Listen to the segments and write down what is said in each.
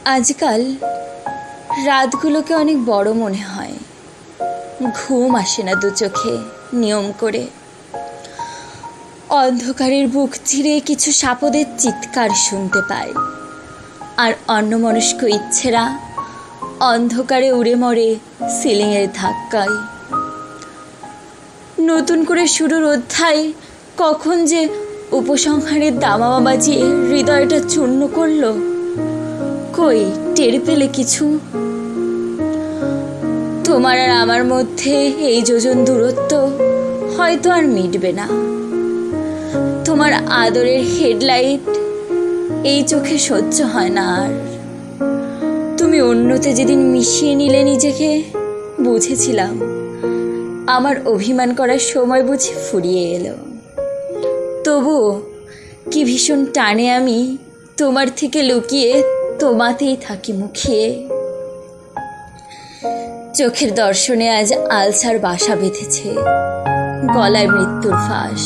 আজকাল রাতগুলোকে অনেক বড় মনে হয়, ঘুম আসে না দু চোখে নিয়ম করে। অন্ধকারের বুক চিরে কিছু সাপদের চিৎকার শুনতে পাই, আর অন্যমনস্ক ইচ্ছেরা অন্ধকারে উড়ে মরে সিলিংয়ের ধাক্কায়। নতুন করে শুরুর অধ্যায় কখন যে উপসংহারের দামামা বাজিয়ে হৃদয়টা চূর্ণ করল, কই টের পেলে কিছু? তোমার আর আমার মধ্যে এই যোজন দূরত্ব হয়তো আর মিটবে না। তোমার আদরের হেডলাইট এই চোখে সহ্য হয় না আর। তুমি অন্যতে যেদিন মিশিয়ে নিলে নিজেকে, বুঝেছিলাম আমার অভিমান করার সময় বুঝি ফুরিয়ে এলো। তবুও কি ভীষণ টানে আমি তোমার থেকে লুকিয়ে তোমাতেই থাকি মুখিয়ে। চোখের দর্শনে আজ আলসার বাসা বেঁধেছে, গলায় মৃত্যুর ফাঁস।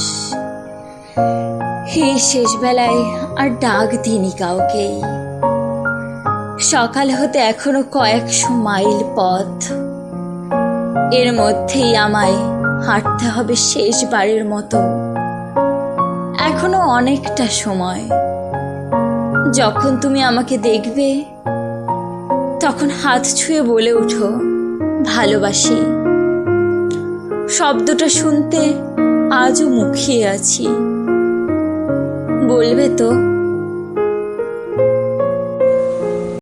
এই শেষ বেলায় আর ডাক দিইনি কাউকেই। সকাল হতে এখনো কয়েকশো মাইল পথ, এর মধ্যেই আমায় হাঁটতে হবে শেষবারের মতো। এখনো অনেকটা সময়। যখন তুমি আমাকে দেখবে তখন হাত ছুঁয়ে বলে ওঠো ভালোবাসি। শব্দটা শুনতে আজও মুখিয়ে আছি। বলবে তো